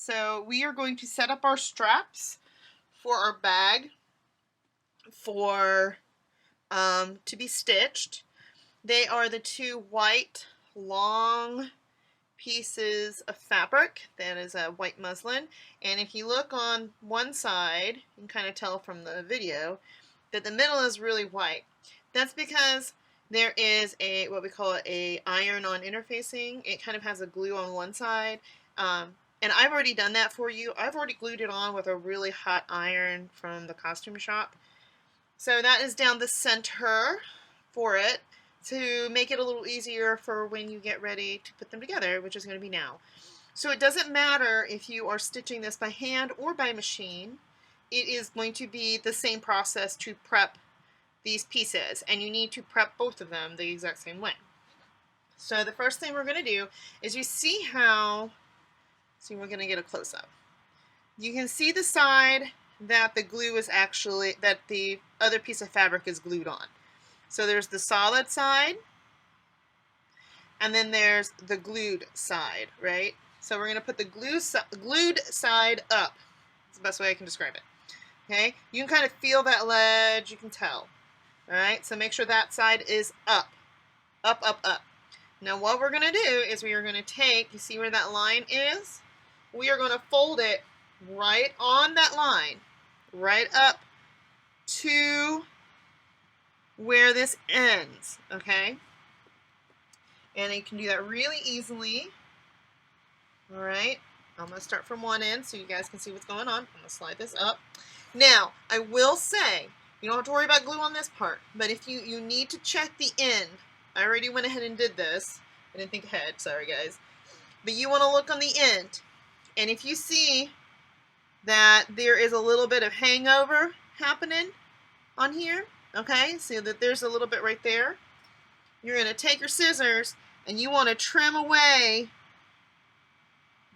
So we are going to set up our straps for our bag for to be stitched. They are the two white long pieces of fabric. That is a white muslin, and if you look on one side, you can kind of tell from the video that the middle is really white. That's because there is a what we call a iron-on interfacing. It kind of has a glue on one side, and I've already done that for you. I've already glued it on with a really hot iron from the costume shop. So that is down the center for it to make it a little easier for when you get ready to put them together, which is going to be now. So it doesn't matter if you are stitching this by hand or by machine. It is going to be the same process to prep these pieces, and you need to prep both of them the exact same way. So the first thing we're going to do is you see how, see, we're going to get a close-up. You can see the side that the glue is actually, that the other piece of fabric is glued on. So there's the solid side, and then there's the glued side, right? So we're going to put the glued side up. That's the best way I can describe it. Okay? You can kind of feel that ledge, you can tell. All right? So make sure that side is up. Up, up, up. Now what we're going to do is we are going to take, you see where that line is? We are going to fold it right on that line, right up to where this ends, okay? And you can do that really easily. All right, I'm going to start from one end so you guys can see what's going on. I'm going to slide this up. Now, I will say, you don't have to worry about glue on this part, but if you need to check the end, I already went ahead and did this. I didn't think ahead, sorry guys. But you want to look on the end, and if you see that there is a little bit of hangover happening on here, okay, so that there's a little bit right there, you're going to take your scissors and you want to trim away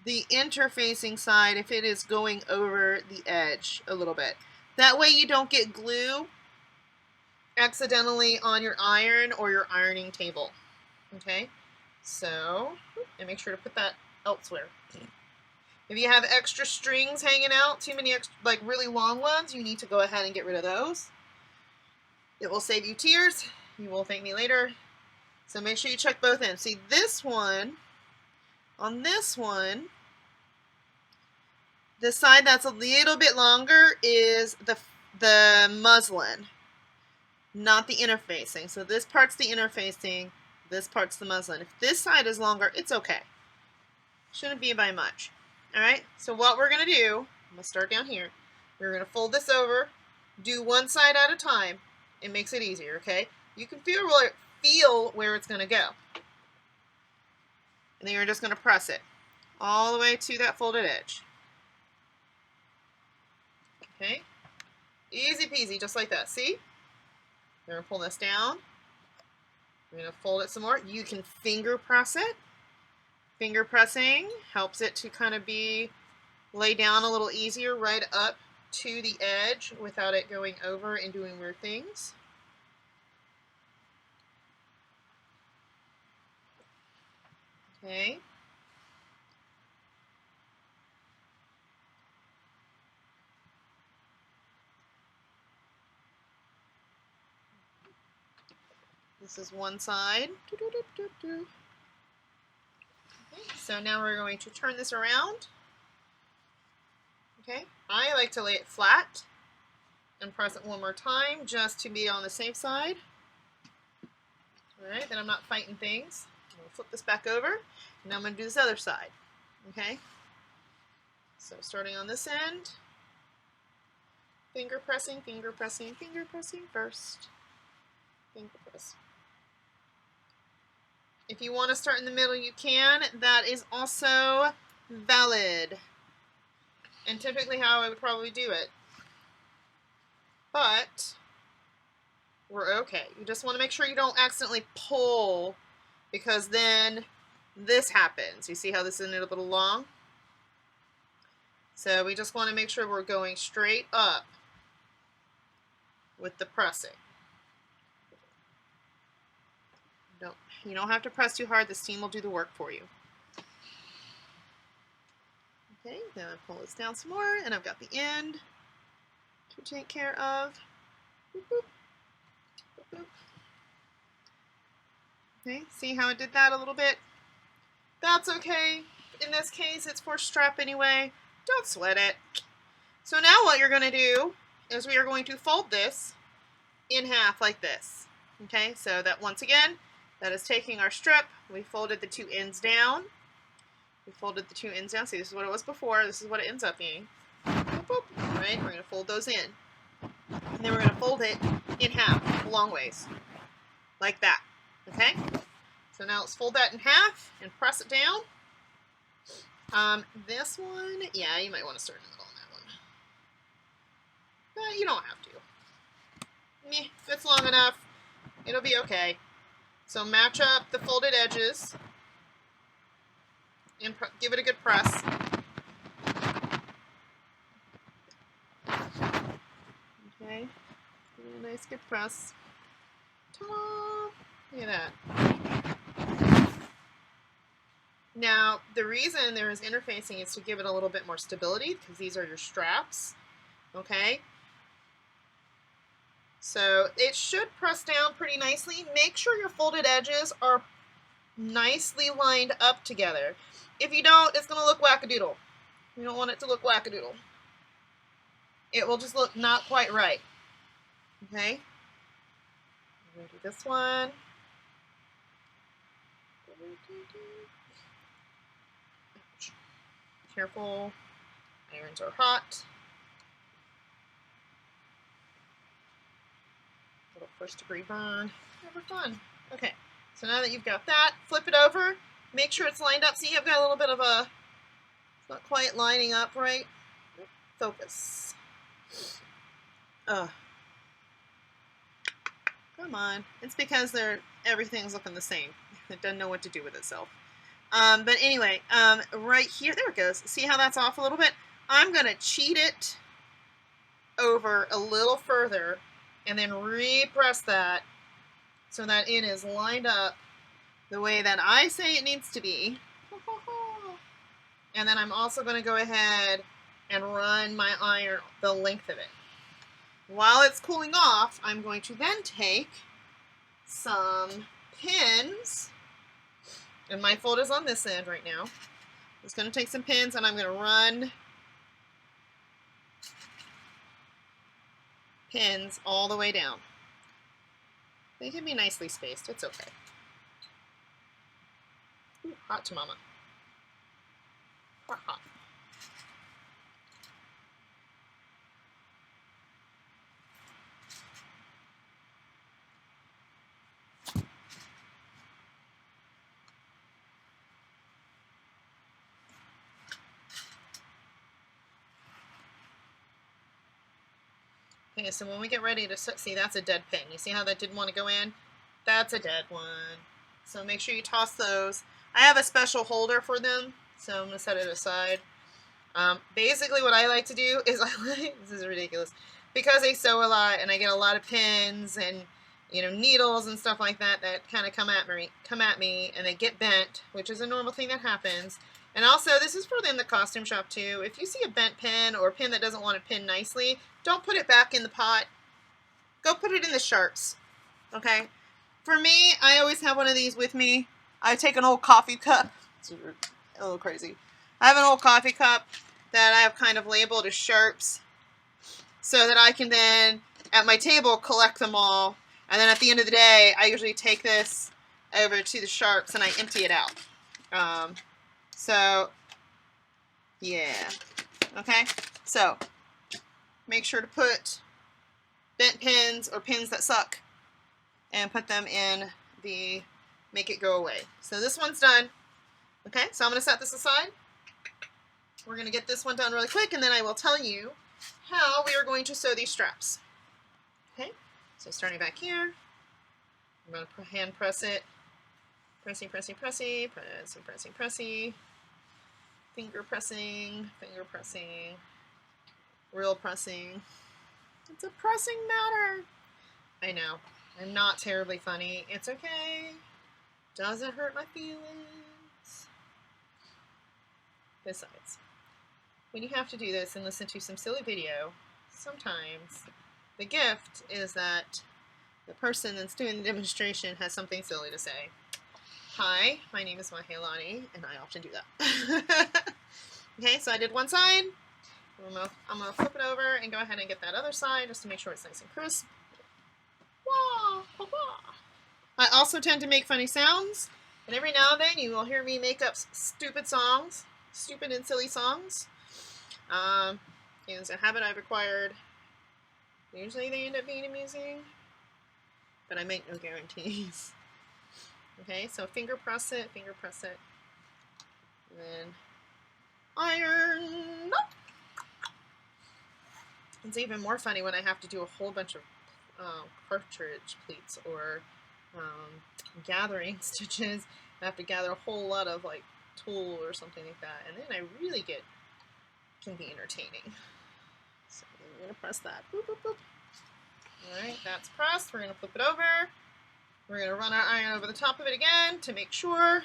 the interfacing side if it is going over the edge a little bit. That way you don't get glue accidentally on your iron or your ironing table. Okay, so, and make sure to put that elsewhere. If you have extra strings hanging out, too many extra, like really long ones, you need to go ahead and get rid of those. It will save you tears. You will thank me later. So make sure you check both ends. See, this one, on this one, the side that's a little bit longer is the muslin, not the interfacing. So this part's the interfacing, this part's the muslin. If this side is longer, it's okay. Shouldn't be by much. All right, so what we're going to do, I'm going to start down here. We're going to fold this over, do one side at a time. It makes it easier, okay? You can feel where it's going to go. And then you're just going to press it all the way to that folded edge. Okay? Easy peasy, just like that. See? We're going to pull this down. We're going to fold it some more. You can finger press it. Finger pressing helps it to kind of lay down a little easier right up to the edge without it going over and doing weird things. Okay. This is one side. Okay. So now we're going to turn this around. Okay, I like to lay it flat and press it one more time just to be on the safe side. All right, then I'm not fighting things. I'm going to flip this back over, and now I'm going to do this other side. Okay, so starting on this end, finger pressing, finger pressing, finger pressing first. Finger press. If you want to start in the middle, you can. That is also valid. And typically how I would probably do it. But we're okay. You just want to make sure you don't accidentally pull, because then this happens. You see how this is a little long? So we just want to make sure we're going straight up with the pressing. You don't have to press too hard. The steam will do the work for you. Okay, then I pull this down some more, and I've got the end to take care of. Boop, boop. Boop, boop. Okay, see how I did that a little bit? That's okay. In this case, it's for strap anyway. Don't sweat it. So now what you're going to do is we are going to fold this in half like this. Okay, so that once again, that is taking our strip. We folded the two ends down. We folded the two ends down. See, this is what it was before. This is what it ends up being. Boop, boop. All right, we're going to fold those in. And then we're going to fold it in half, long ways, like that. Okay? So now let's fold that in half and press it down. This one, yeah, you might want to start in the middle on that one. But you don't have to. Meh, if it's long enough, it'll be okay. So match up the folded edges and give it a good press. Okay, give it a nice good press. Ta-da! Look at that. Now, the reason there is interfacing is to give it a little bit more stability, because these are your straps, okay? So it should press down pretty nicely. Make sure your folded edges are nicely lined up together. If you don't, it's going to look wackadoodle. You don't want it to look wackadoodle. It will just look not quite right, okay? I'm going to do this one. Careful, irons are hot. Little first degree burn. Never fun. Okay, so now that you've got that, flip it over. Make sure it's lined up. See, I've got a little bit of a, it's not quite lining up right. Focus. Ugh. Come on. It's because everything's looking the same. It doesn't know what to do with itself. But anyway, right here, there it goes. See how that's off a little bit? I'm going to cheat it over a little further and then repress that so that it is lined up the way that I say it needs to be. And then I'm also going to go ahead and run my iron the length of it. While it's cooling off, I'm going to then take some pins, and my fold is on this end right now. I'm just going to take some pins and I'm going to run pins all the way down. They can be nicely spaced. It's okay. Ooh, hot to mama. Hot, hot. Okay, so when we get ready to see, that's a dead pin. You see how that didn't want to go in? That's a dead one. So make sure you toss those. I have a special holder for them, so I'm going to set it aside. Basically what I like to do is this is ridiculous, because I sew a lot and I get a lot of pins and needles and stuff like that that kind of come at me and they get bent, which is a normal thing that happens. And also, this is for in the costume shop too. If you see a bent pin or a pin that doesn't want to pin nicely, don't put it back in the pot. Go put it in the sharps. Okay? For me, I always have one of these with me. I take an old coffee cup. It's a little crazy. I have an old coffee cup that I have kind of labeled as sharps so that I can then, at my table, collect them all. And then at the end of the day, I usually take this over to the sharps and I empty it out. So, yeah. Okay? So, make sure to put bent pins or pins that suck and put them in the make it go away. So this one's done. Okay, so I'm going to set this aside. We're going to get this one done really quick and then I will tell you how we are going to sew these straps. Okay, so starting back here, I'm going to hand press it. Pressy, pressy, pressy, pressy, pressy, pressy. Finger pressing, real pressing. It's a pressing matter. I know. I'm not terribly funny. It's okay. Doesn't hurt my feelings. Besides, when you have to do this and listen to some silly video, sometimes the gift is that the person that's doing the demonstration has something silly to say. Hi, my name is Mahelani, and I often do that. Okay, so I did one side. I'm gonna flip it over and go ahead and get that other side just to make sure it's nice and crisp. Wah, wah, wah. I also tend to make funny sounds, and every now and then you will hear me make up stupid songs, stupid and silly songs. It's a habit I've acquired. Usually they end up being amusing, but I make no guarantees. Okay, so finger press it, and then iron. It's even more funny when I have to do a whole bunch of cartridge pleats or gathering stitches. I have to gather a whole lot of like tulle or something like that, and then I really can be entertaining. So I'm gonna press that. Boop, boop, boop. All right, that's pressed. We're gonna flip it over. We're gonna run our iron over the top of it again to make sure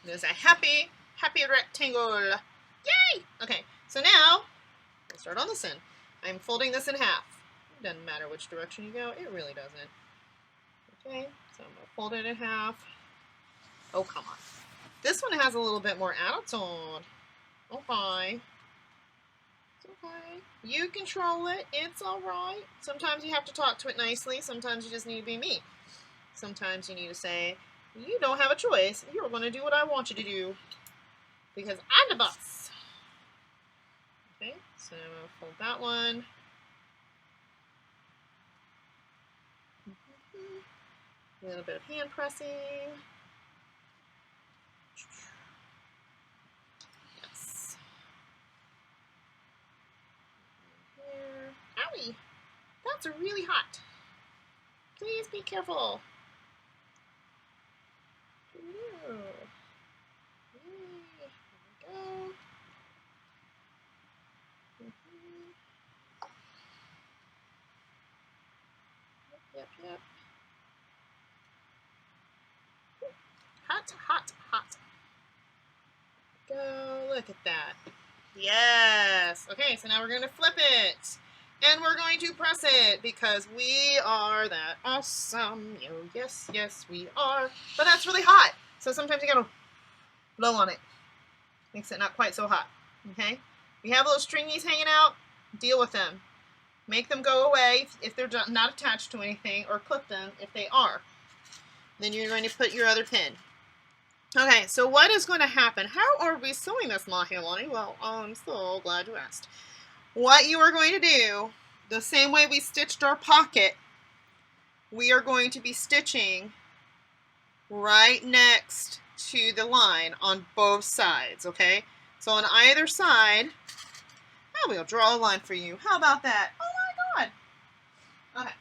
there's a happy rectangle. Yay! Okay, so now we'll start on this end. I'm folding this in half. It doesn't matter which direction you go. It really doesn't. Okay, so I'm gonna fold it in half. Oh, come on. This one has a little bit more attitude. Okay. It's okay. You control it. It's alright. Sometimes you have to talk to it nicely. Sometimes you just need to be me. Sometimes you need to say, you don't have a choice. You're going to do what I want you to do. Because I'm the boss. Okay, so I'm going to fold that one. A little bit of hand pressing. Yes. Here. Owie! That's really hot. Please be careful. There we go. Yep. Hot. Go, look at that. Yes. Okay, so now we're going to flip it. And we're going to press it because we are that awesome. Yes, we are. But that's really hot. So sometimes you gotta blow on it. Makes it not quite so hot. Okay? If you have little stringies hanging out, deal with them. Make them go away if they're not attached to anything, or clip them if they are. Then you're going to put your other pin. Okay, so what is going to happen? How are we sewing this, Mahelani? Well, I'm so glad you asked. What you are going to do, the same way we stitched our pocket, we are going to be stitching right next to the line on both sides, okay? So on either side, I will draw a line for you. How about that? Oh my God. Okay.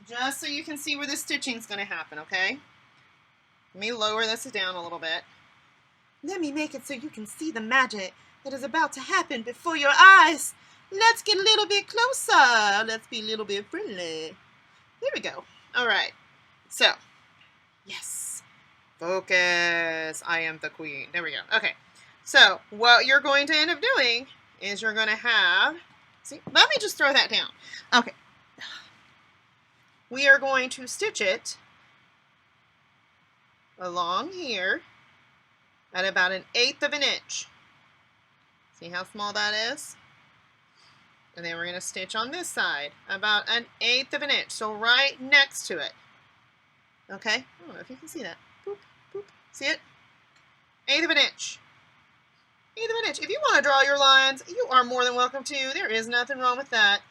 Just so you can see where the stitching is going to happen, okay? Let me lower this down a little bit. Let me make it so you can see the magic that is about to happen before your eyes. Let's get a little bit closer. Let's be a little bit friendly. There we go. All right. So, yes. Focus. I am the queen. There we go. Okay. So, what you're going to end up doing is you're going to have... See, let me just throw that down. Okay. We are going to stitch it along here at about 1/8 of an inch. See how small that is? And then we're going to stitch on this side about 1/8 of an inch. So right next to it. Okay? I don't know if you can see that. Boop, boop. See it? 1/8 of an inch. 1/8 of an inch. If you want to draw your lines, you are more than welcome to. There is nothing wrong with that.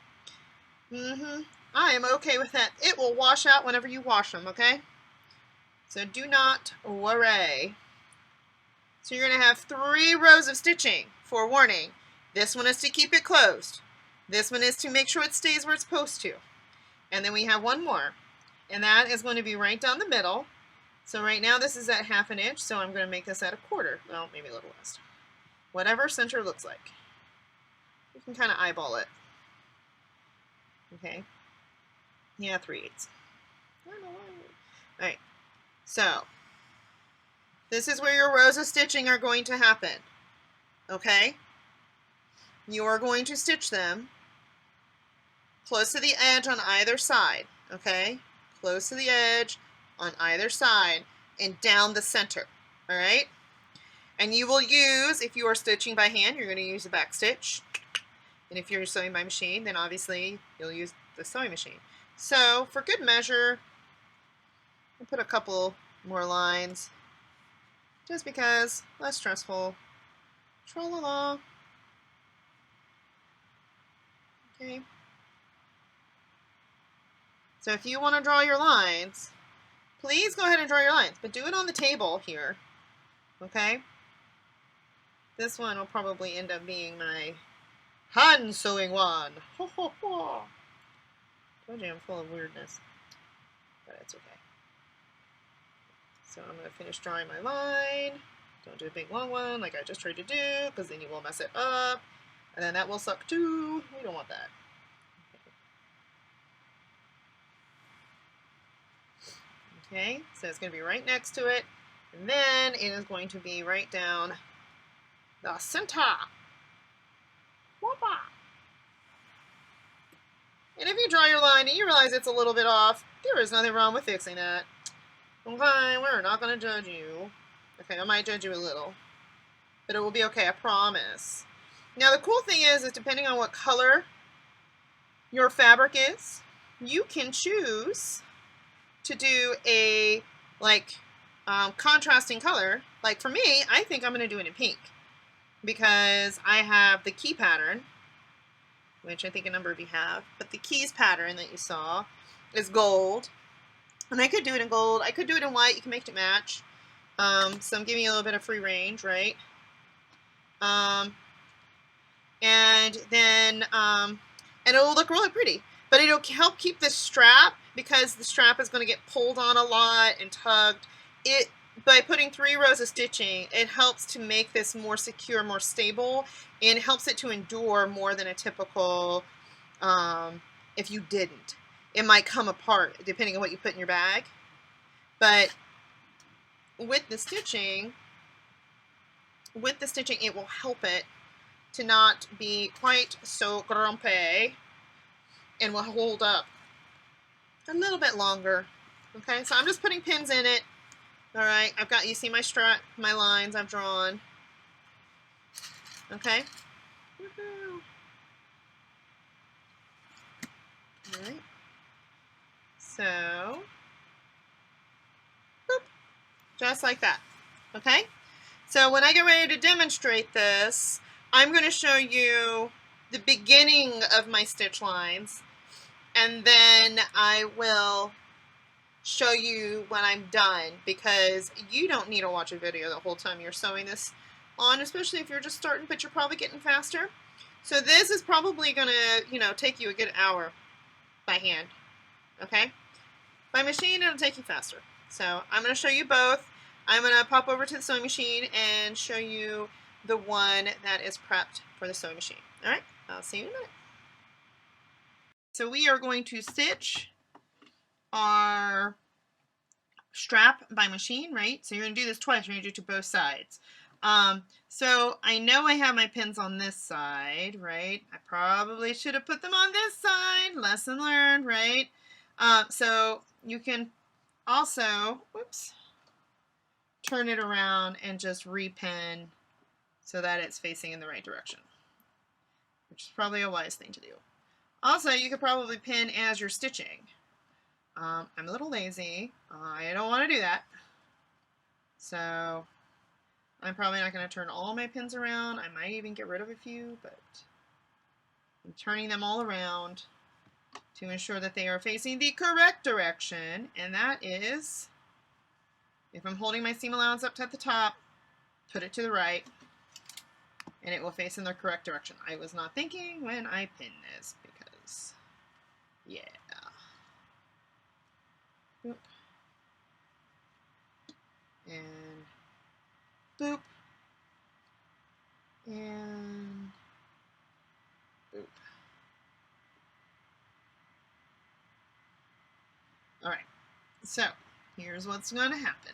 I am okay with that. It will wash out whenever you wash them, okay? So do not worry. So you're going to have 3 rows of stitching. Forewarning. This one is to keep it closed. This one is to make sure it stays where it's supposed to. And then we have one more. And that is going to be right down the middle. So right now this is at 1/2 inch, so I'm going to make this at 1/4. Well, maybe a little less. Whatever center looks like. You can kind of eyeball it. Okay. Yeah, 3/8. Alright. So, this is where your rows of stitching are going to happen. okay? You are going to stitch them close to the edge on either side, okay? Close to the edge on either side and down the center, all right? And you will use, if you are stitching by hand, you're going to use a back stitch. And if you're sewing by machine, then obviously you'll use the sewing machine. So for good measure, I'll put a couple more lines just because less stressful. Tra-la-la. Okay. So if you want to draw your lines, please go ahead and draw your lines, but do it on the table here. Okay? This one will probably end up being my hand sewing one. Ho, ho, ho. Told you I'm full of weirdness, but it's okay. So I'm going to finish drawing my line. Don't do a big long one like I just tried to do, because then you will mess it up. And then that will suck too. We don't want that. Okay, so it's going to be right next to it. And then it is going to be right down the center. Whoppa. And if you draw your line and you realize it's a little bit off, there is nothing wrong with fixing that. Okay, we're not going to judge you. Okay, I might judge you a little, but it will be okay, I promise. Now the cool thing is depending on what color your fabric is, you can choose to do a contrasting color. Like for me, I think I'm going to do it in pink because I have the key pattern, which I think a number of you have, but the keys pattern that you saw is gold. And I could do it in gold. I could do it in white. You can make it match. So I'm giving you a little bit of free range, right? And it'll look really pretty. But it'll help keep the strap, because the strap is going to get pulled on a lot and tugged. By putting 3 rows of stitching, it helps to make this more secure, more stable, and helps it to endure more than a typical, if you didn't. It might come apart depending on what you put in your bag. But with the stitching, it will help it to not be quite so grumpy and will hold up a little bit longer. Okay, so I'm just putting pins in it. All right, you see my strap, my lines I've drawn. Okay. Woohoo. All right. So, boop, just like that. Okay. So when I get ready to demonstrate this, I'm going to show you the beginning of my stitch lines, and then I will show you when I'm done, because you don't need to watch a video the whole time you're sewing this on, especially if you're just starting, but you're probably getting faster. So this is probably going to, take you a good hour by hand, okay? By machine, it'll take you faster. So I'm going to show you both. I'm going to pop over to the sewing machine and show you the one that is prepped for the sewing machine. All right, I'll see you in a minute. So we are going to stitch our strap by machine, right? So you're going to do this twice. You're going to do it to both sides. So I know I have my pins on this side, right? I probably should have put them on this side. Lesson learned, right? So you can also, whoops, turn it around and just repin so that it's facing in the right direction, which is probably a wise thing to do. Also, you could probably pin as you're stitching. I'm a little lazy. I don't want to do that. So I'm probably not going to turn all my pins around. I might even get rid of a few, but I'm turning them all around to ensure that they are facing the correct direction. And that is, if I'm holding my seam allowance up at the top, put it to the right, and it will face in the correct direction. I was not thinking when I pinned this, because, yeah. Boop. And boop. And boop. Alright, so here's what's going to happen.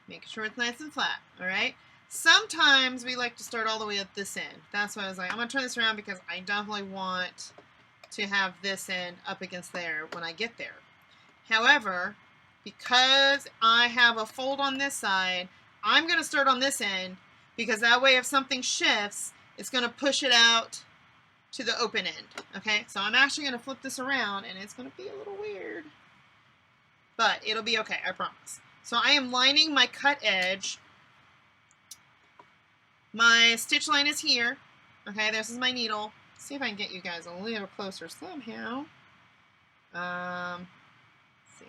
Make sure it's nice and flat, alright? Sometimes we like to start all the way at this end. That's why I was like, I'm going to turn this around because I definitely want to have this end up against there when I get there. However, because I have a fold on this side, I'm going to start on this end because that way if something shifts, it's going to push it out to the open end. Okay, so I'm actually going to flip this around and it's going to be a little weird. But it'll be okay, I promise. So I am lining my cut edge. My stitch line is here. Okay, this is my needle. Let's see if I can get you guys a little closer somehow. Let's see.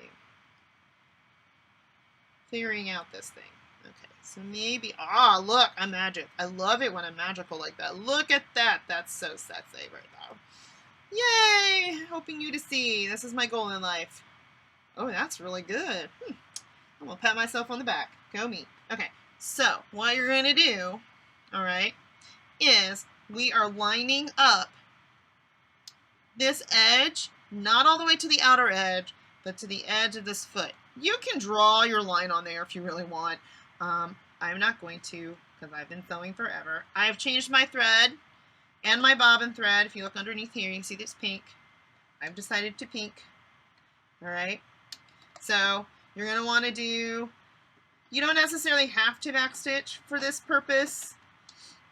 Figuring out this thing. Okay, so maybe, look, I'm magic. I love it when I'm magical like that. Look at that. That's so sexy right now. Yay! Hoping you to see. This is my goal in life. Oh, that's really good. I'm going to pat myself on the back. Go me. Okay, so what you're going to do, all right, is we are lining up this edge, not all the way to the outer edge, but to the edge of this foot. You can draw your line on there if you really want. I'm not going to because I've been sewing forever. I've changed my thread and my bobbin thread. If you look underneath here, you can see this pink. I've decided to pink. All right. So you're going to want to do, you don't necessarily have to backstitch for this purpose.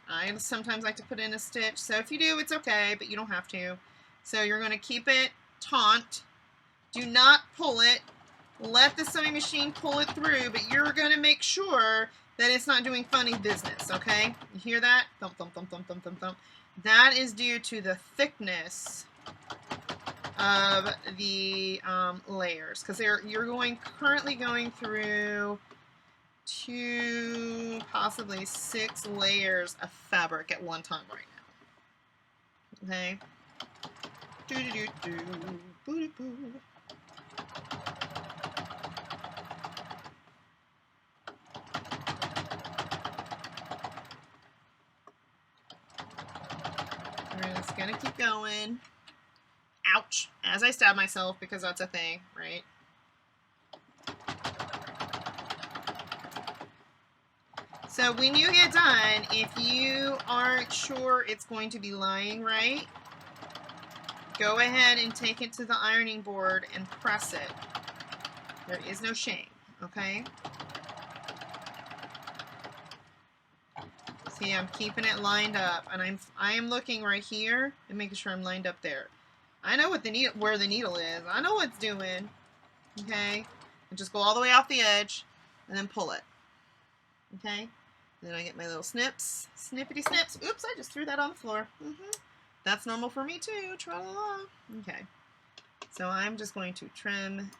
I sometimes like to put in a stitch. So if you do, it's okay, but you don't have to. So you're going to keep it taut. Do not pull it. Let the sewing machine pull it through, but you're going to make sure that it's not doing funny business, okay? You hear that? Thump, thump, thump, thump, thump, thump, thump. That is due to the thickness of the layers, because you're currently going through 2, possibly 6 layers of fabric at one time right now. Okay. We're just gonna keep going. Ouch! As I stab myself because that's a thing, right? So when you get done, if you aren't sure it's going to be lying right, go ahead and take it to the ironing board and press it. There is no shame, okay? See, I'm keeping it lined up, and I am looking right here and making sure I'm lined up there. I know what where the needle is. I know what it's doing. Okay? And just go all the way off the edge and then pull it. Okay? Then I get my little snips. Snippity snips. Oops, I just threw that on the floor. That's normal for me too. Tra-la-la. Okay. So I'm just going to trim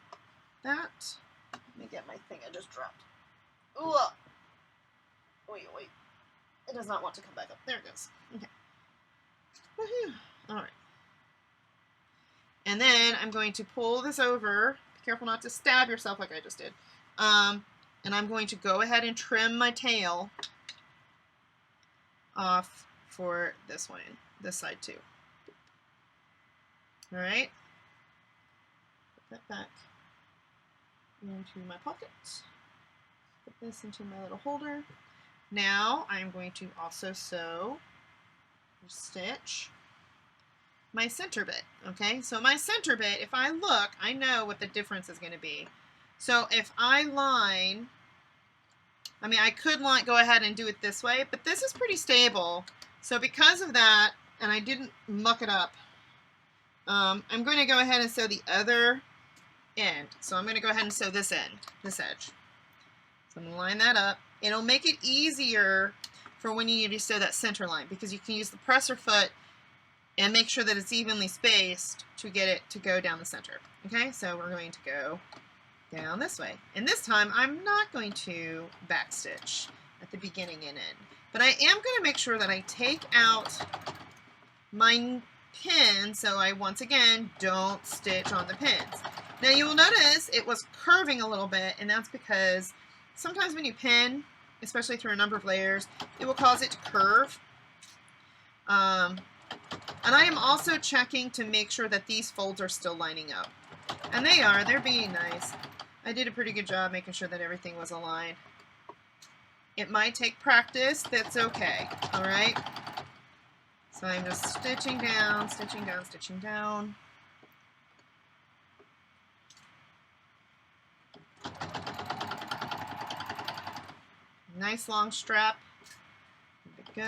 that. Let me get my thing I just dropped. Ooh. Wait. It does not want to come back up. There it goes. Okay. Woohoo. Alright. And then I'm going to pull this over. Be careful not to stab yourself like I just did. And I'm going to go ahead and trim my tail off for this one, this side too. Alright. Put that back into my pocket. Put this into my little holder. Now I'm going to also sew or stitch my center bit, okay? So my center bit, if I look, I know what the difference is going to be. So if I line, I mean, I could go ahead and do it this way, but this is pretty stable. So because of that, and I didn't muck it up, I'm going to go ahead and sew the other end. So I'm going to go ahead and sew this end, this edge. So I'm going to line that up. It'll make it easier for when you need to sew that center line, because you can use the presser foot and make sure that it's evenly spaced to get it to go down the center. Okay, so we're going to go down this way. And this time I'm not going to backstitch at the beginning and end, but I am going to make sure that I take out my pin so I once again don't stitch on the pins. Now you will notice it was curving a little bit, and that's because sometimes when you pin, especially through a number of layers, it will cause it to curve. And I am also checking to make sure that these folds are still lining up. And they are. They're being nice. I did a pretty good job making sure that everything was aligned. It might take practice. That's okay. All right. So I'm just stitching down, stitching down, stitching down. Nice long strap. Good.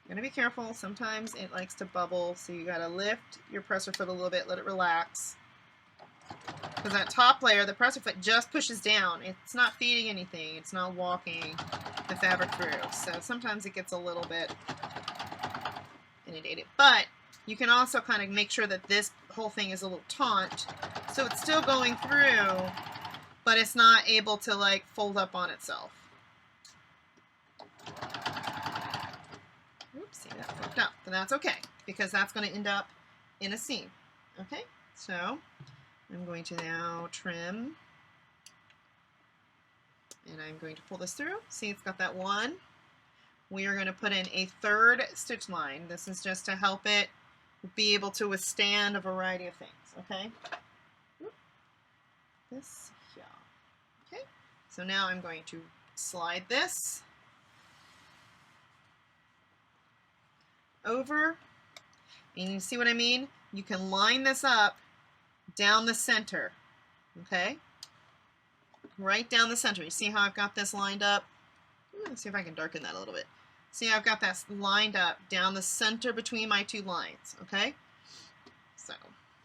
Gotta be careful. Sometimes it likes to bubble, so you gotta lift your presser foot a little bit, let it relax. Because that top layer, the presser foot just pushes down. It's not feeding anything. It's not walking the fabric through. So sometimes it gets a little bit inundated. But you can also kind of make sure that this whole thing is a little taut. So it's still going through, but it's not able to like fold up on itself. Oopsie, that flipped up. But that's okay, because that's going to end up in a seam. Okay, so I'm going to now trim, and I'm going to pull this through. See, it's got that one. We are going to put in a third stitch line. This is just to help it be able to withstand a variety of things, okay? This here. Okay, so now I'm going to slide this over, and you see what I mean? You can line this up down the center, okay? Right down the center. You see how I've got this lined up? Let's see if I can darken that a little bit. See, I've got that lined up down the center between my two lines, okay? So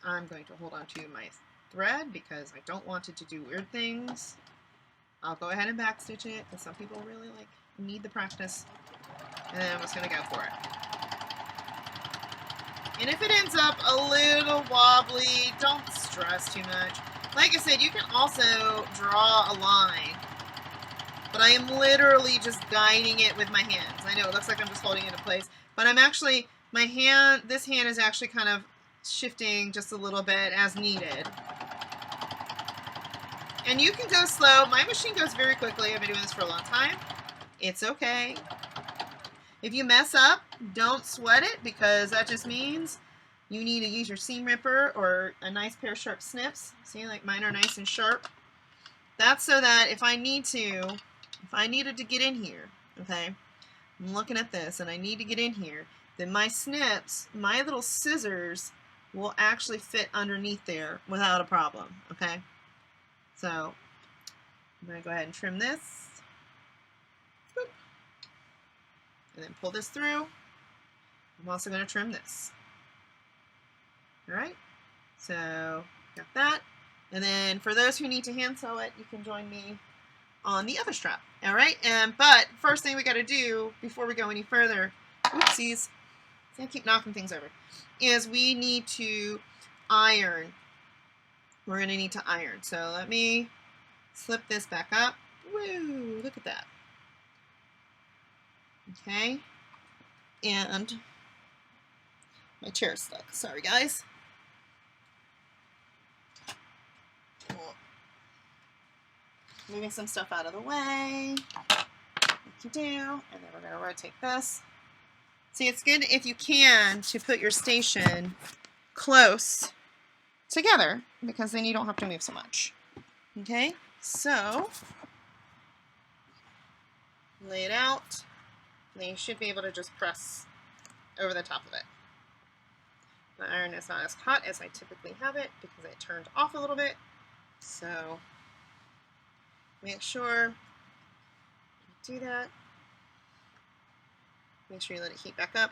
I'm going to hold on to my thread because I don't want it to do weird things. I'll go ahead and backstitch it because some people really need the practice. And then I'm just going to go for it. And if it ends up a little wobbly, don't stress too much. Like I said, you can also draw a line, but I am literally just guiding it with my hands. I know it looks like I'm just holding it in place, but I'm actually, this hand is actually kind of shifting just a little bit as needed. And you can go slow. My machine goes very quickly. I've been doing this for a long time. It's okay. If you mess up, don't sweat it, because that just means you need to use your seam ripper or a nice pair of sharp snips. See, like mine are nice and sharp. That's so that if I needed to get in here, okay, I'm looking at this and I need to get in here, then my snips, my little scissors, will actually fit underneath there without a problem, okay? So I'm going to go ahead and trim this. Boop. And then pull this through. I'm also going to trim this. Alright, so got that. And then for those who need to hand sew it, you can join me on the other strap. Alright, but first thing we got to do before we go any further, oopsies, I keep knocking things over, is we need to iron. We're going to need to iron. So let me slip this back up. Woo, look at that. Okay, and my chair is stuck. Sorry, guys. Moving some stuff out of the way. Like you do. And then we're going to rotate this. See, it's good if you can to put your station close together, because then you don't have to move so much. Okay, so lay it out. And then you should be able to just press over the top of it. The iron is not as hot as I typically have it because it turned off a little bit. So make sure you do that. Make sure you let it heat back up.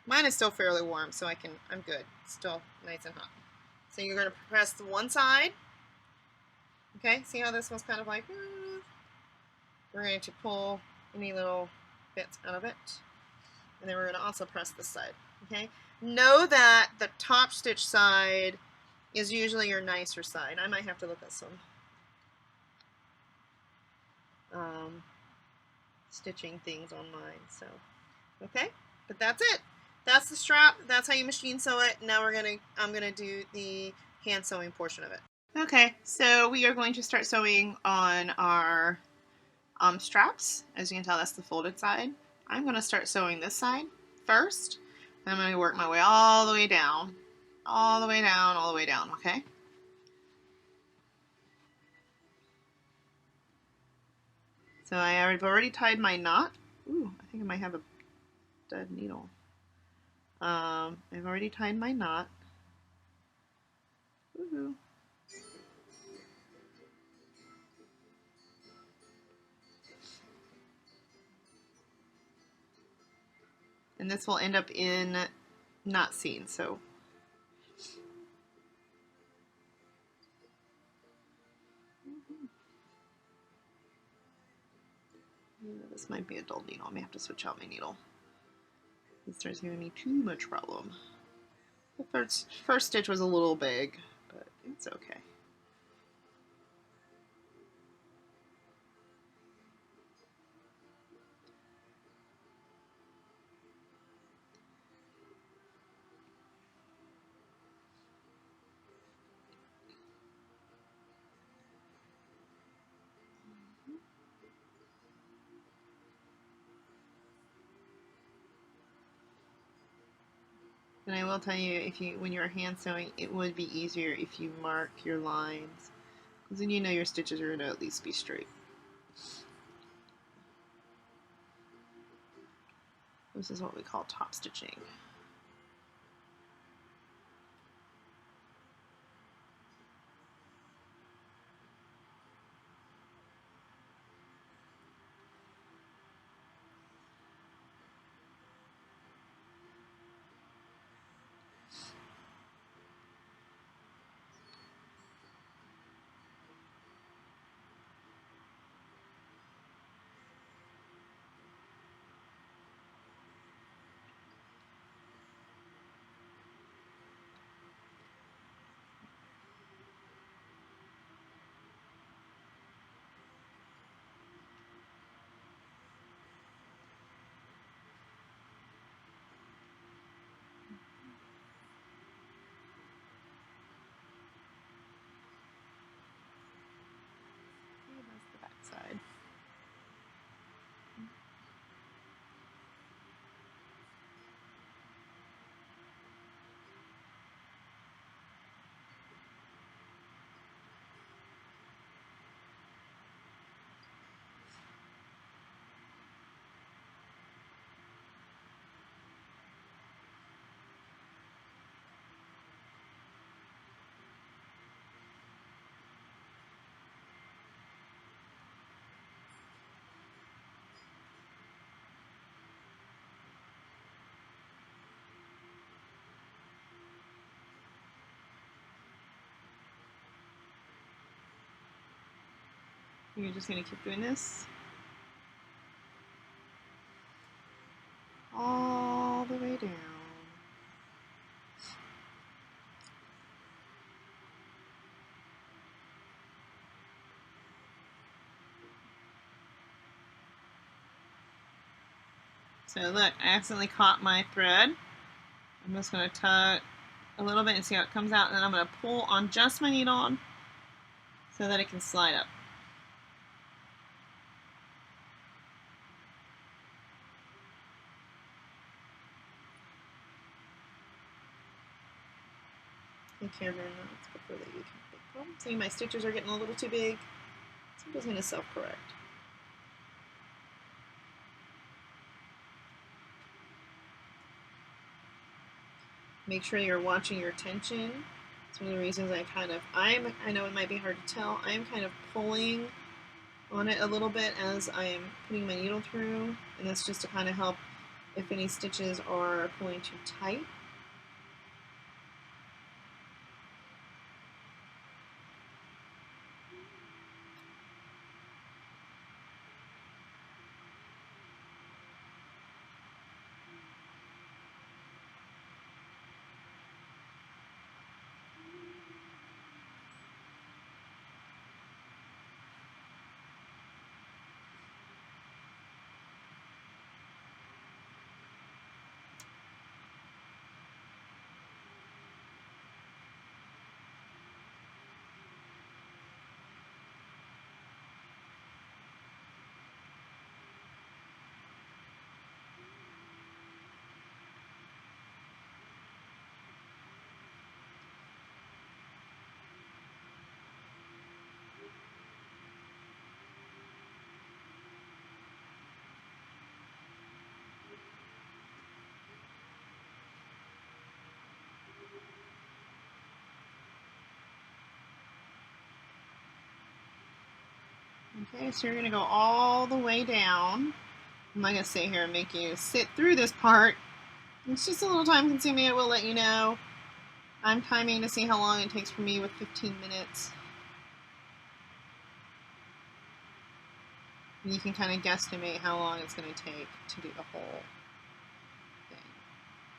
Mine is still fairly warm, so I'm good. It's still nice and hot. So you're going to press the one side. Okay, see how this one's kind of like, we're going to pull any little bits out of it. And then we're going to also press this side. Okay, know that the top stitch side is usually your nicer side. I might have to look at some stitching things on mine. So, okay, but that's it. That's the strap. That's how you machine sew it. Now I'm gonna do the hand sewing portion of it. Okay, so we are going to start sewing on our straps. As you can tell, that's the folded side. I'm going to start sewing this side first. I'm going to work my way all the way down, all the way down, all the way down, okay? So I've already tied my knot. Ooh, I think I might have a dead needle. I've already tied my knot. Woohoo. And this will end up in knot seam, so this might be a dull needle. I may have to switch out my needle. It starts giving me too much problem. The first stitch was a little big, but it's okay. And I will tell you, when you're hand sewing, it would be easier if you mark your lines, because then you know your stitches are going to at least be straight. This is what we call top stitching. That's the back side. You're just going to keep doing this all the way down. So look, I accidentally caught my thread. I'm just going to tug a little bit and see how it comes out, and then I'm going to pull on just my needle so that it can slide up. Take care of your knots before they become a big problem. See, my stitches are getting a little too big. So I'm just going to self-correct. Make sure you're watching your tension. It's one of the reasons I know it might be hard to tell, I'm kind of pulling on it a little bit as I'm putting my needle through, and that's just to kind of help if any stitches are pulling too tight. Okay, so you're going to go all the way down. I'm not going to sit here and make you sit through this part. It's just a little time consuming, I will let you know. I'm timing to see how long it takes for me with 15 minutes. And you can kind of guesstimate how long it's going to take to do the whole thing.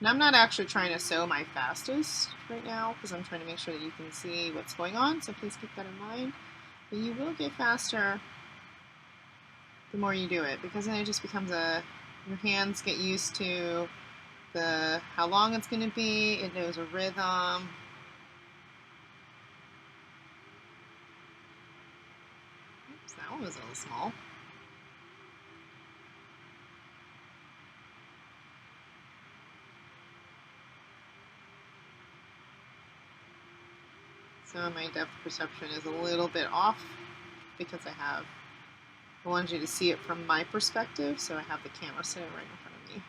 And I'm not actually trying to sew my fastest right now because I'm trying to make sure that you can see what's going on, so please keep that in mind. But you will get faster the more you do it, because then it just becomes your hands get used to how long it's going to be, it knows a rhythm. Oops, that one was a little small. So my depth perception is a little bit off because I wanted you to see it from my perspective, so I have the camera sitting right in front of me.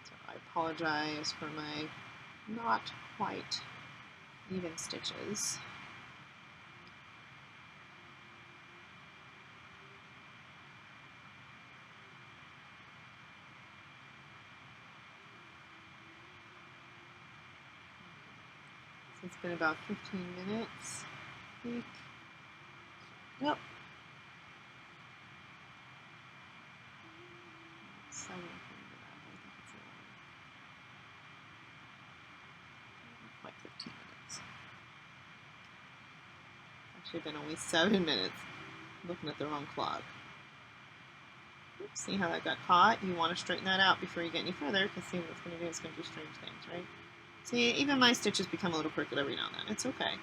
So I apologize for my not quite even stitches. So it's been about 15 minutes, I think. Yep. 7 like 15 minutes. It's actually been only 7 minutes. I'm looking at the wrong clock. Oops, see how that got caught? You want to straighten that out before you get any further, because see what it's going to do, it's going to do strange things, right? See, even my stitches become a little crooked every now and then. It's okay.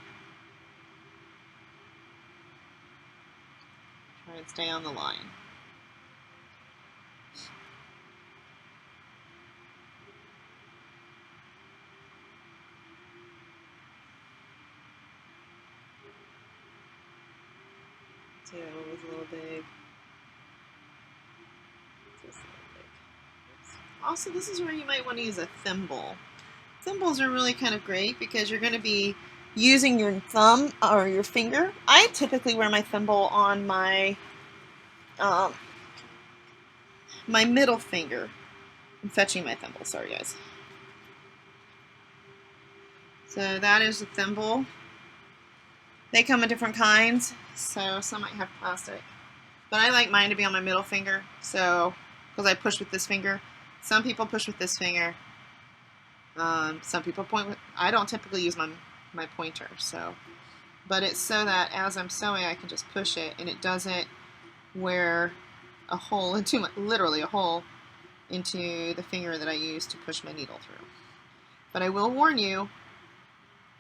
Try and stay on the line. See, that one was a little big. Just a little big. Oops. Also, this is where you might want to use a thimble. Thimbles are really kind of great because you're going to be using your thumb or your finger. I typically wear my thimble on my my middle finger. I'm fetching my thimble, sorry guys. So that is a thimble. They come in different kinds, so some might have plastic. But I like mine to be on my middle finger, so because I push with this finger. Some people push with this finger. Some people point with. I don't typically use my pointer, so. But it's so that as I'm sewing, I can just push it, and it doesn't wear a hole into literally a hole into the finger that I use to push my needle through. But I will warn you,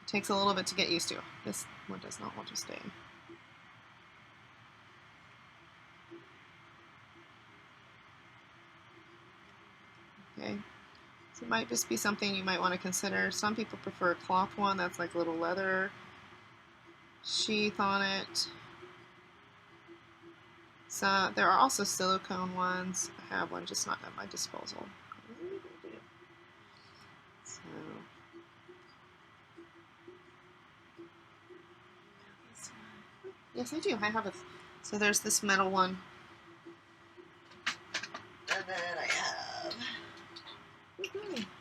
it takes a little bit to get used to. This one does not want to stay. Okay, so it might just be something you might want to consider. Some people prefer a cloth one that's like a little leather sheath on it. So there are also silicone ones. I have one, just not at my disposal. So yes, I do. I have a. So there's this metal one, and then I have.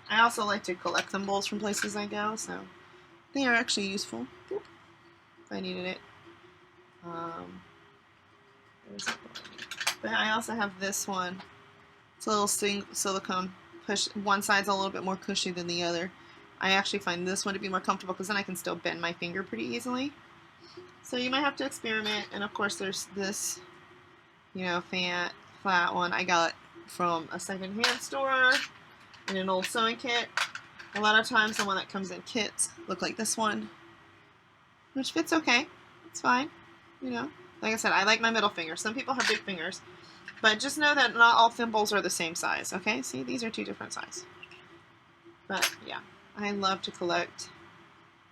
I also like to collect thimbles from places I go, so they are actually useful if I needed it. But I also have this one. It's a little silicone push. One side's a little bit more cushy than the other. I actually find this one to be more comfortable because then I can still bend my finger pretty easily. So you might have to experiment. And of course there's this, flat one I got from a secondhand store in an old sewing kit. A lot of times the one that comes in kits look like this one, which fits okay. It's fine. Like I said, I like my middle finger. Some people have big fingers, but just know that not all thimbles are the same size, okay? See, these are 2 different sizes. But yeah, I love to collect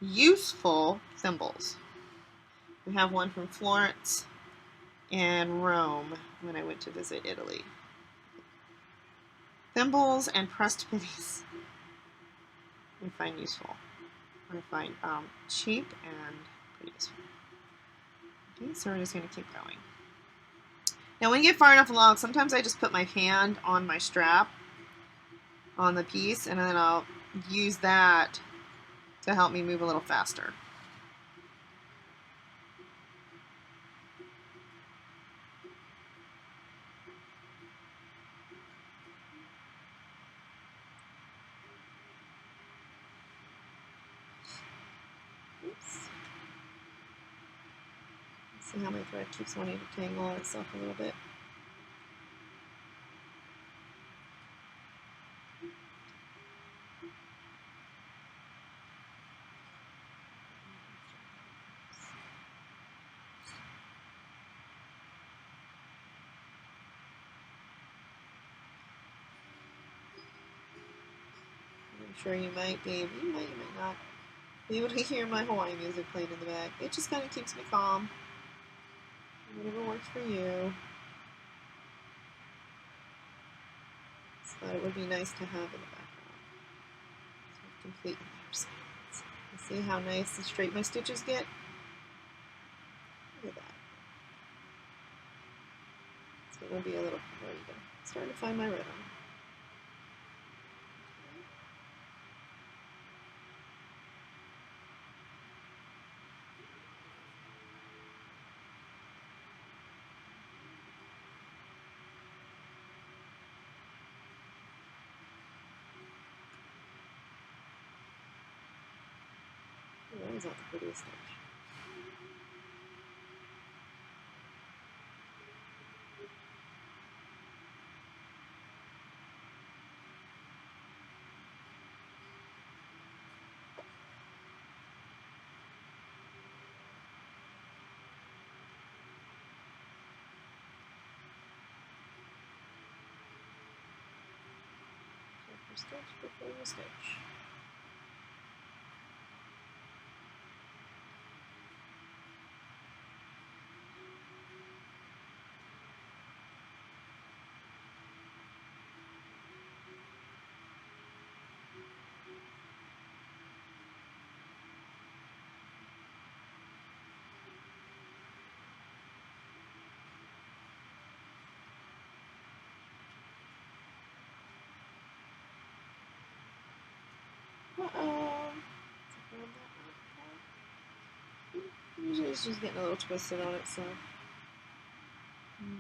useful thimbles. We have one from Florence and Rome when I went to visit Italy. Thimbles and pressed pennies I find useful. I find cheap and pretty useful. Okay, so we're just going to keep going. Now when you get far enough along, sometimes I just put my hand on my strap on the piece, and then I'll use that to help me move a little faster. Oops. See how my thread keeps wanting to tangle on itself a little bit. I'm sure you might be, you might not be able to hear my Hawaiian music playing in the back. It just kind of keeps me calm. Whatever works for you. Just thought it would be nice to have in the background. So complete the other sides. See how nice and straight my stitches get? Look at that. It's going to be a little, there you go. Starting to find my rhythm. That was not the prettiest stitch. Stitch before you stitch. Uh-oh. Usually it's just getting a little twisted on itself. Okay.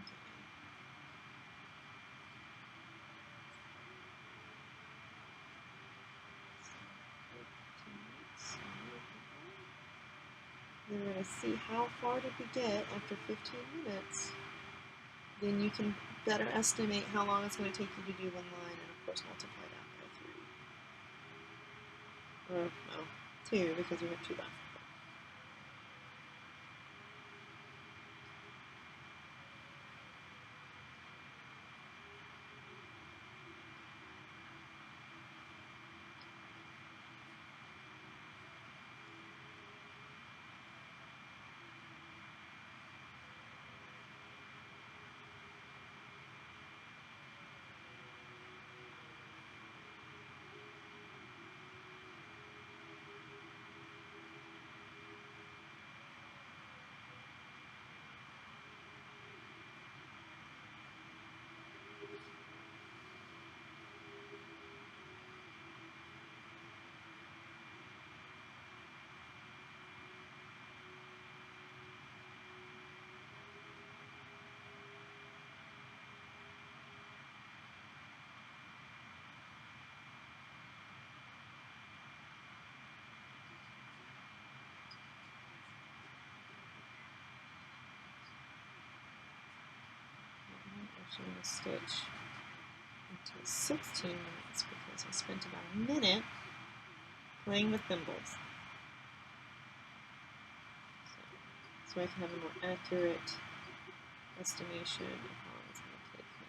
Then we're going to see how far did we get after 15 minutes. Then you can better estimate how long it's going to take you to do one line, and of course multiply that by 3. Or, no, 2, because you have 2 left. I'm going to stitch until 16 minutes because I spent about a minute playing with thimbles. So I can have a more accurate estimation of how long it's going to take me.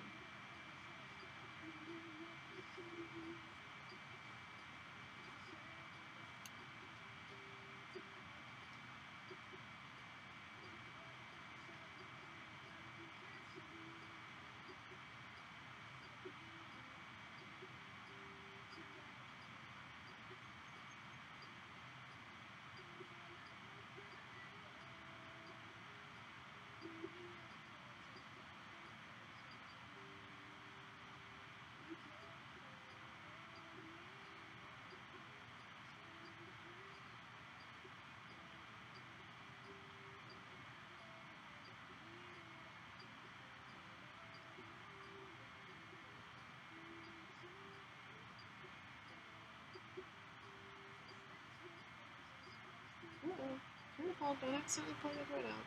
Careful, don't accidentally pull your thread out.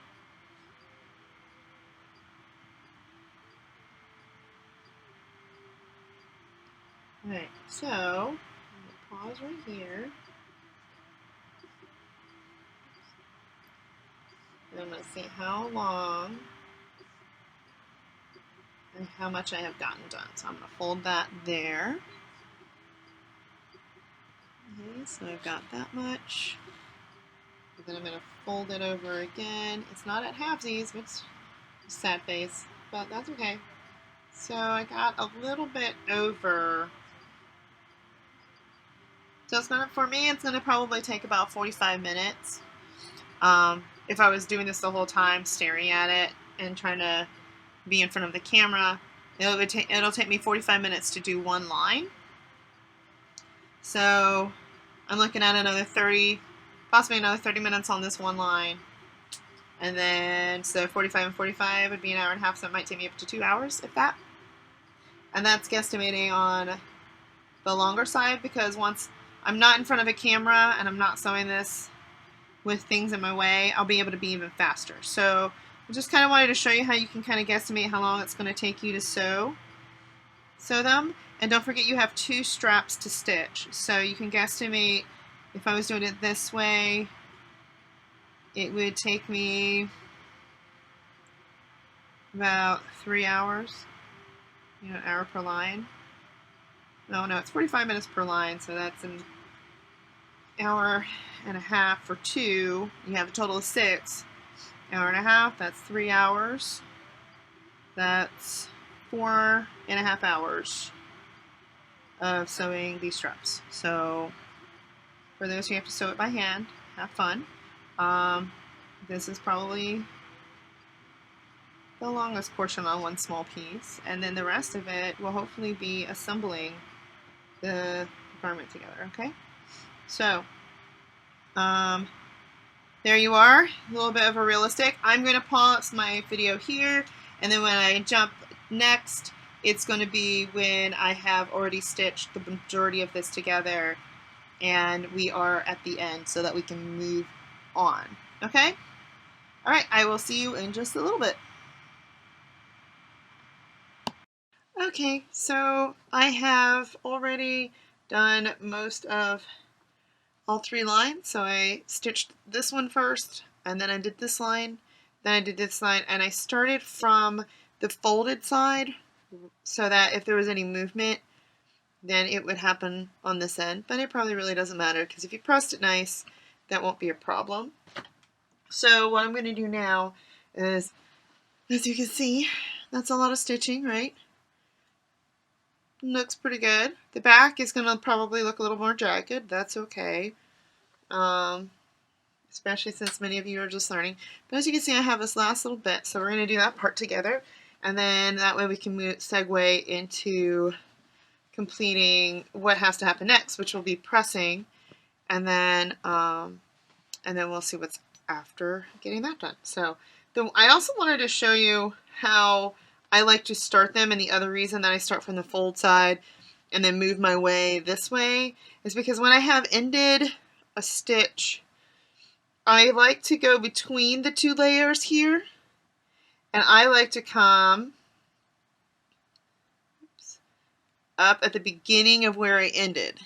Alright, so I'm going to pause right here. And I'm going to see how long and how much I have gotten done. So I'm going to fold that there. Okay, so I've got that much. And then I'm going to fold it over again. It's not at halvesies, which is a sad face, but that's okay. So I got a little bit over. So it's gonna, for me, it's gonna probably take about 45 minutes. If I was doing this the whole time, staring at it and trying to be in front of the camera, it'll take me 45 minutes to do one line. So I'm looking at another 30, possibly another 30 minutes on this one line. And then, so 45 and 45 would be an hour and a half, so it might take me up to 2 hours, if that. And that's guesstimating on the longer side, because once I'm not in front of a camera and I'm not sewing this with things in my way, I'll be able to be even faster. So I just kind of wanted to show you how you can kind of guesstimate how long it's going to take you to sew them. And don't forget you have 2 straps to stitch. So you can guesstimate, if I was doing it this way, it would take me about 3 hours, an hour per line. No, it's 45 minutes per line, so that's an hour and a half for 2. You have a total of 6. Hour and a half, that's 3 hours. That's 4.5 hours of sewing these straps. So for those who have to sew it by hand, have fun. This is probably the longest portion on one small piece, and then the rest of it will hopefully be assembling the garment together, okay? So, there you are, a little bit of a realistic. I'm going to pause my video here, and then when I jump next, it's going to be when I have already stitched the majority of this together, and we are at the end so that we can move on, okay? Alright, I will see you in just a little bit. Okay, so I have already done most of all 3 lines. So I stitched this one first, and then I did this line, then I did this line, and I started from the folded side so that if there was any movement, then it would happen on this end. But it probably really doesn't matter, because if you pressed it nice, that won't be a problem. So what I'm going to do now is, as you can see, that's a lot of stitching, right? Looks pretty good. The back is going to probably look a little more jagged. That's okay. Especially since many of you are just learning. But as you can see, I have this last little bit, so we're going to do that part together. And then that way we can segue into completing what has to happen next, which will be pressing. And then we'll see what's after getting that done. So I also wanted to show you how I like to start them, and the other reason that I start from the fold side and then move my way this way is because when I have ended a stitch, I like to go between the 2 layers here, and I like to come up at the beginning of where I ended.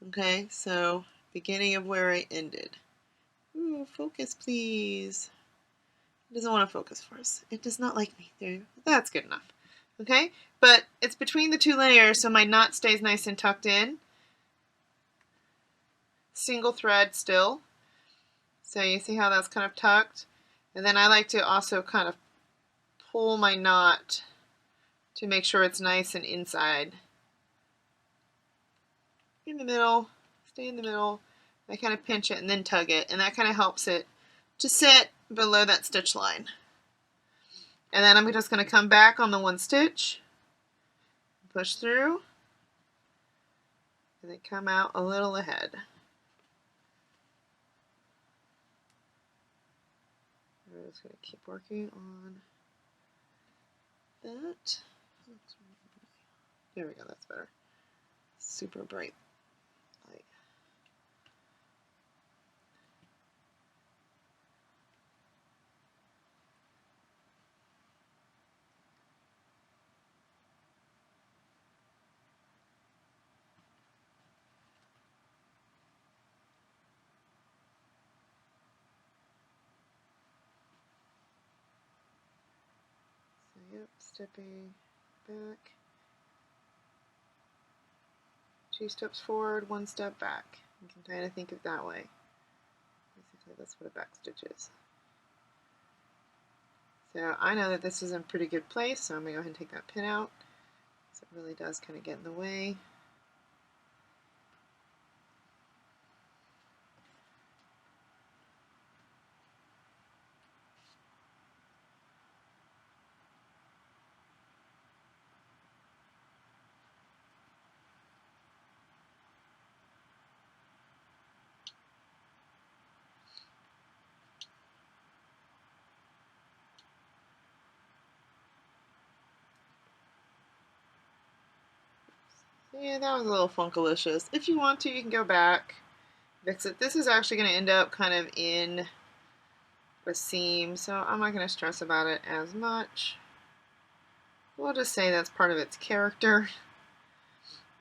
Okay, so beginning of where I ended. Ooh, focus please. It doesn't want to focus for us. It does not like me. There you go. That's good enough. Okay, but it's between the 2 layers, so my knot stays nice and tucked in. Single thread still. So you see how that's kind of tucked? And then I like to also kind of pull my knot to make sure it's nice and inside. In the middle, stay in the middle. I kind of pinch it and then tug it, and that kind of helps it to sit below that stitch line. And then I'm just going to come back on the 1 stitch, push through, and then come out a little ahead. I'm just going to keep working on that. There we go, that's better. Super bright light. Yep, stepping back. 2 steps forward, 1 step back. You can kind of think of it that way. Basically, that's what a back stitch is. So I know that this is in a pretty good place, so I'm going to go ahead and take that pin out. So it really does kind of get in the way. Yeah, that was a little funkalicious. If you want to, you can go back, fix it. This is actually going to end up kind of in a seam, so I'm not going to stress about it as much. We'll just say that's part of its character.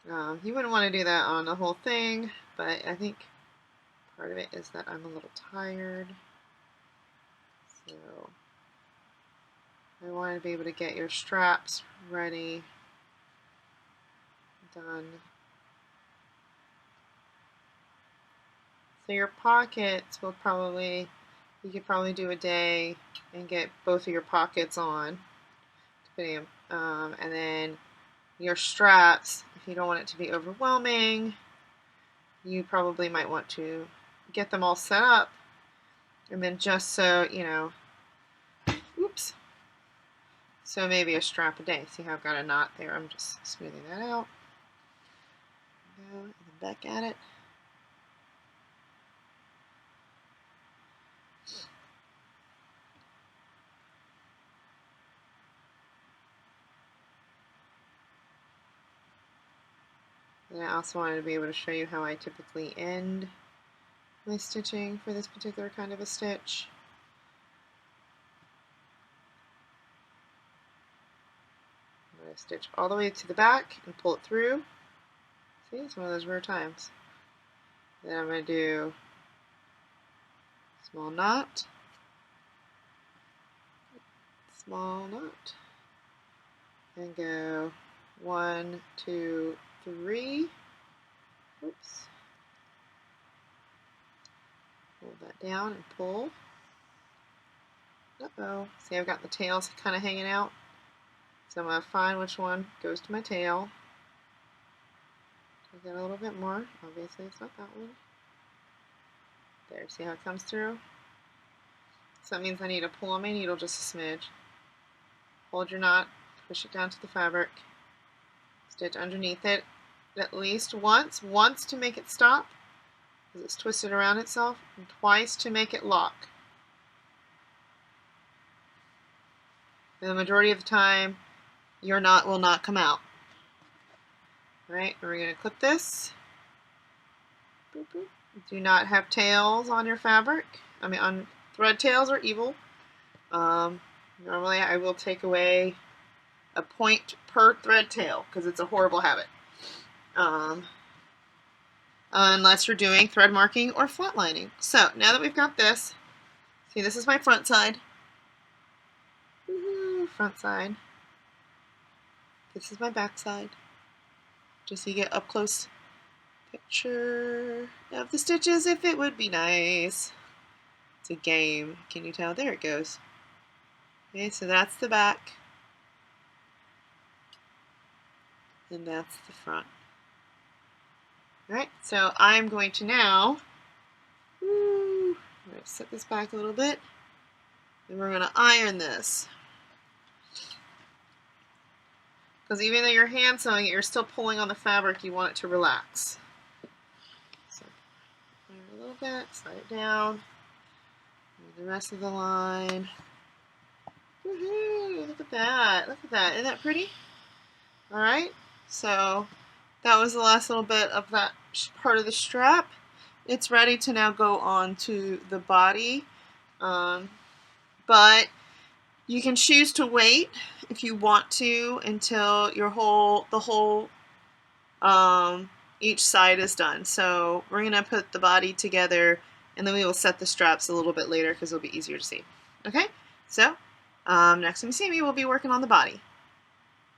You wouldn't want to do that on the whole thing, but I think part of it is that I'm a little tired. So I wanted to be able to get your straps ready, done. So your pockets will probably, you could probably do a day and get both of your pockets on, and then your straps, if you don't want it to be overwhelming, you probably might want to get them all set up, and then just so, you know, oops, so maybe a strap a day. See how I've got a knot there? I'm just smoothing that out. Go, and then back at it. And I also wanted to be able to show you how I typically end my stitching for this particular kind of a stitch. I'm going to stitch all the way to the back and pull it through. See, it's one of those rare times. Then I'm going to do small knot, and go 1, 2, 3. Oops. Hold that down and pull. Uh-oh. See, I've got the tails kind of hanging out. So I'm going to find which one goes to my tail. Take that a little bit more. Obviously, it's not that one. There, see how it comes through? So that means I need to pull on my needle just a smidge. Hold your knot, push it down to the fabric, stitch underneath it at least once to make it stop, because it's twisted around itself, and twice to make it lock. And the majority of the time, your knot will not come out. Right, and we're going to clip this. Boop, boop. Do not have tails on your fabric. I mean, on thread tails are evil. Normally I will take away a point per thread tail because it's a horrible habit. Unless you're doing thread marking or flatlining. So now that we've got this, see, this is my front side. Front side. This is my back side. Just so you get up close picture of the stitches if it would be nice. It's a game. Can you tell? There it goes. Okay, so that's the back. And that's the front. Alright, so I'm going to now I'm going to set this back a little bit, and we're going to iron this. Because even though you're hand sewing it, you're still pulling on the fabric, you want it to relax. So, iron a little bit, slide it down, and the rest of the line. Woohoo! Look at that! Look at that! Isn't that pretty? Alright, so that was the last little bit of that part of the strap. It's ready to now go on to the body, but you can choose to wait if you want to until each side is done. So we're going to put the body together, and then we will set the straps a little bit later because it'll be easier to see. Okay, so Next time you see me, we'll be working on the body.